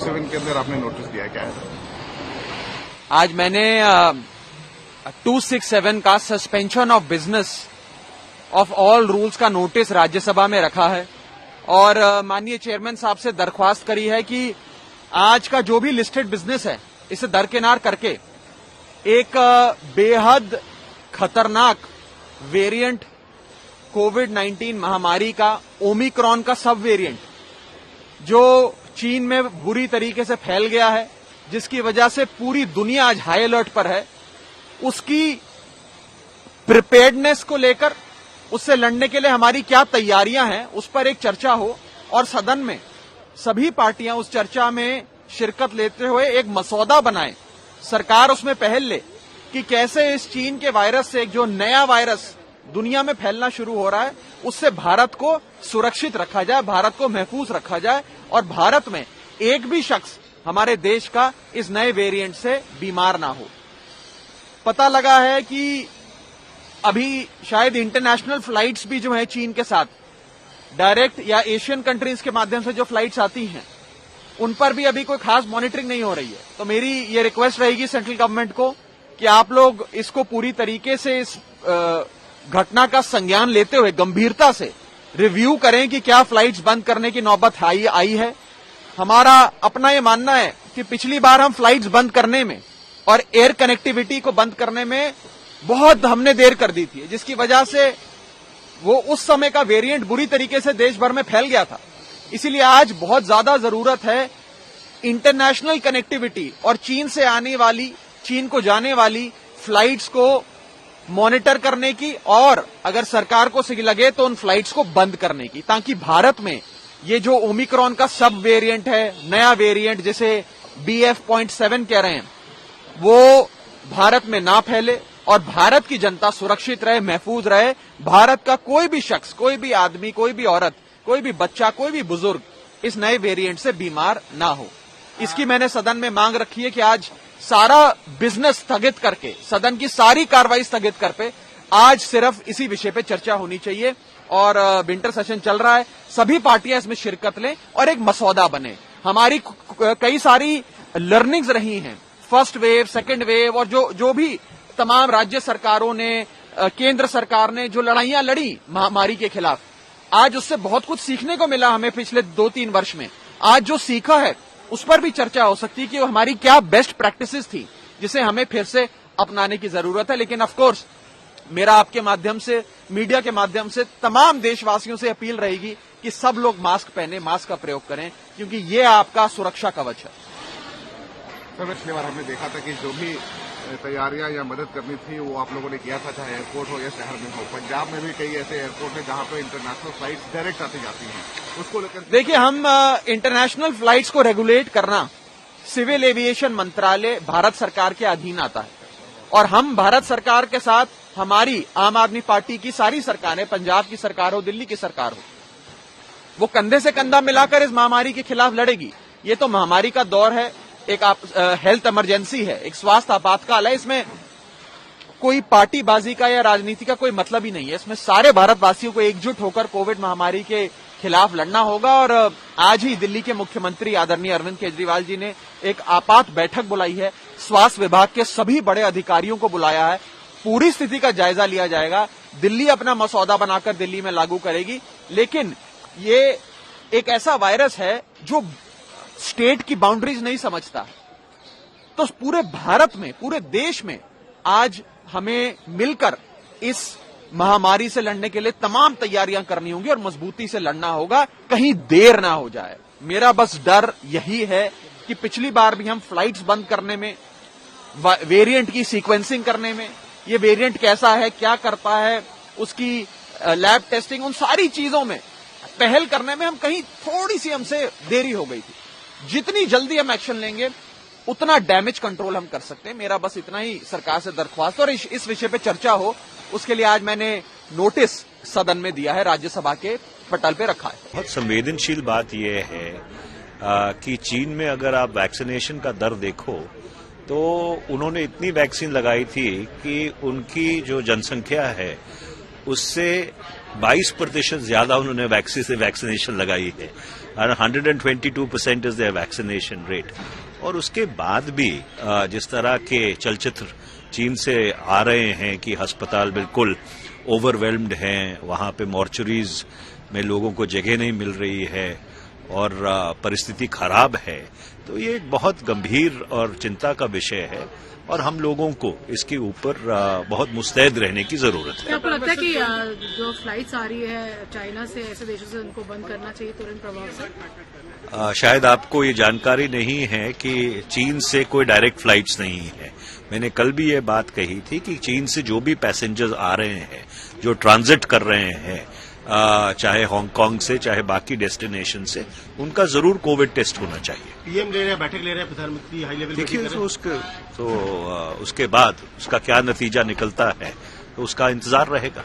267 के अंदर आपने नोटिस दिया, क्या है? आज मैंने 267 का suspension of business of all rules का नोटिस राज्यसभा में रखा है और माननीय चेयरमैन साहब से दरख्वास्त करी है कि आज का जो भी लिस्टेड बिजनेस है इसे दरकिनार करके एक बेहद खतरनाक वेरिएंट कोविड-19 महामारी का ओमिक्रॉन का सब वेरिएंट जो चीन में बुरी तरीके से फैल गया है, जिसकी वजह से पूरी दुनिया आज हाई अलर्ट पर है, उसकी प्रिपेयर्डनेस को लेकर, उससे लड़ने के लिए हमारी क्या तैयारियां हैं, उस पर एक चर्चा हो और सदन में सभी पार्टियां उस चर्चा में शिरकत लेते हुए एक मसौदा बनाएं, सरकार उसमें पहल ले कि कैसे इस चीन के वायरस से एक जो नया वायरस दुनिया में फैलना शुरू हो रहा है उससे भारत को सुरक्षित रखा जाए, भारत को महफूज रखा जाए और भारत में एक भी शख्स हमारे देश का इस नए वेरिएंट से बीमार ना हो। पता लगा है कि अभी शायद इंटरनेशनल फ्लाइट्स भी जो है चीन के साथ डायरेक्ट या एशियन कंट्रीज के माध्यम से जो फ्लाइट्स आती हैं उन पर भी अभी कोई खास मॉनिटरिंग नहीं हो रही है। तो मेरी ये रिक्वेस्ट रहेगी सेंट्रल गवर्नमेंट को कि आप लोग इसको पूरी तरीके से इस घटना का संज्ञान लेते हुए गंभीरता से रिव्यू करें कि क्या फ्लाइट्स बंद करने की नौबत आई है। हमारा अपना ये मानना है कि पिछली बार हम फ्लाइट्स बंद करने में और एयर कनेक्टिविटी को बंद करने में बहुत हमने देर कर दी थी, जिसकी वजह से वो उस समय का वेरिएंट बुरी तरीके से देश भर में फैल गया था। इसीलिए आज बहुत ज्यादा जरूरत है इंटरनेशनल कनेक्टिविटी और चीन से आने वाली, चीन को जाने वाली फ्लाइट्स को मॉनिटर करने की और अगर सरकार को सही लगे तो उन फ्लाइट्स को बंद करने की, ताकि भारत में ये जो ओमिक्रॉन का सब वेरिएंट है, नया वेरिएंट जिसे BF.7 कह रहे हैं, वो भारत में ना फैले और भारत की जनता सुरक्षित रहे, महफूज रहे। भारत का कोई भी शख्स, कोई भी आदमी, कोई भी औरत, कोई भी बच्चा, कोई भी बुजुर्ग इस नए वेरिएंट से बीमार ना हो। इसकी मैंने सदन में मांग रखी है कि आज सारा बिजनेस स्थगित करके, सदन की सारी कार्रवाई स्थगित करके आज सिर्फ इसी विषय पे चर्चा होनी चाहिए और विंटर सेशन चल रहा है, सभी पार्टियां इसमें शिरकत लें और एक मसौदा बने। हमारी कई सारी लर्निंग्स रही हैं, फर्स्ट वेव, सेकेंड वेव और जो भी तमाम राज्य सरकारों ने, केंद्र सरकार ने जो लड़ाइयां लड़ी महामारी के खिलाफ, आज उससे बहुत कुछ सीखने को मिला हमें पिछले 2-3 वर्ष में। आज जो सीखा है उस पर भी चर्चा हो सकती है कि वो हमारी क्या बेस्ट प्रैक्टिसेस थी जिसे हमें फिर से अपनाने की जरूरत है। लेकिन ऑफ कोर्स मेरा आपके माध्यम से, मीडिया के माध्यम से तमाम देशवासियों से अपील रहेगी कि सब लोग मास्क पहने, मास्क का प्रयोग करें, क्योंकि ये आपका सुरक्षा कवच है। सर, पिछली बार हमने देखा था कि जो भी तैयारियां या मदद करनी थी वो आप लोगों ने किया था, चाहे एयरपोर्ट हो या शहर में हो। पंजाब में भी कई ऐसे एयरपोर्ट हैं जहां पर इंटरनेशनल फ्लाइट्स डायरेक्ट आती जाती हैं, उसको लेकर देखिए, हम इंटरनेशनल फ्लाइट्स को रेगुलेट करना सिविल एविएशन मंत्रालय भारत सरकार के अधीन आता है और हम भारत सरकार के साथ, हमारी आम आदमी पार्टी की सारी सरकारें, पंजाब की सरकार हो, दिल्ली की सरकार हो, वो कंधे से कंधा मिलाकर इस महामारी के खिलाफ लड़ेगी। ये तो महामारी का दौर है, एक हेल्थ इमरजेंसी है, एक स्वास्थ्य आपातकाल है। इसमें कोई पार्टीबाजी का या राजनीति का कोई मतलब ही नहीं है। इसमें सारे भारतवासियों को एकजुट होकर कोविड महामारी के खिलाफ लड़ना होगा और आज ही दिल्ली के मुख्यमंत्री आदरणीय अरविंद केजरीवाल जी ने एक आपात बैठक बुलाई है, स्वास्थ्य विभाग के सभी बड़े अधिकारियों को बुलाया है, पूरी स्थिति का जायजा लिया जाएगा। दिल्ली अपना मसौदा बनाकर दिल्ली में लागू करेगी, लेकिन ये एक ऐसा वायरस है जो स्टेट की बाउंड्रीज नहीं समझता। तो पूरे भारत में, पूरे देश में आज हमें मिलकर इस महामारी से लड़ने के लिए तमाम तैयारियां करनी होंगी और मजबूती से लड़ना होगा, कहीं देर ना हो जाए। मेरा बस डर यही है कि पिछली बार भी हम फ्लाइट्स बंद करने में, वेरिएंट की सीक्वेंसिंग करने में, ये वेरिएंट कैसा है, क्या करता है, उसकी लैब टेस्टिंग, उन सारी चीजों में पहल करने में हम कहीं थोड़ी सी हमसे देरी हो गई थी। जितनी जल्दी हम एक्शन लेंगे उतना डैमेज कंट्रोल हम कर सकते हैं। मेरा बस इतना ही सरकार से दरख्वास्त और इस विषय पे चर्चा हो, उसके लिए आज मैंने नोटिस सदन में दिया है, राज्यसभा के पटल पे रखा है। बहुत संवेदनशील बात यह है कि चीन में अगर आप वैक्सीनेशन का दर देखो तो उन्होंने इतनी वैक्सीन लगाई थी कि उनकी जो जनसंख्या है उससे 22% ज्यादा उन्होंने वैक्सीनेशन लगाई है। 122% इज देयर वैक्सीनेशन रेट। और उसके बाद भी जिस तरह के चलचित्र चीन से आ रहे हैं कि अस्पताल बिल्कुल ओवरवेल्म्ड हैं, वहां पे मॉर्चुरीज में लोगों को जगह नहीं मिल रही है और परिस्थिति खराब है, तो ये एक बहुत गंभीर और चिंता का विषय है और हम लोगों को इसके ऊपर बहुत मुस्तैद रहने की जरूरत है। क्या आपको लगता है कि जो फ्लाइट्स आ रही है चाइना से, ऐसे देशों से, उनको बंद करना चाहिए तुरंत प्रभाव से? शायद आपको ये जानकारी नहीं है कि चीन से कोई डायरेक्ट फ्लाइट्स नहीं है। मैंने कल भी ये बात कही थी कि चीन से जो भी पैसेंजर्स आ रहे हैं, जो ट्रांजिट कर रहे हैं, चाहे हांगकांग से चाहे बाकी डेस्टिनेशन से, उनका जरूर कोविड टेस्ट होना चाहिए। पीएम ले रहे हैं, बैठक ले रहे हैं, प्रधानमंत्री हाई लेवल देखिए उसके बाद उसका क्या नतीजा निकलता है तो उसका इंतजार रहेगा।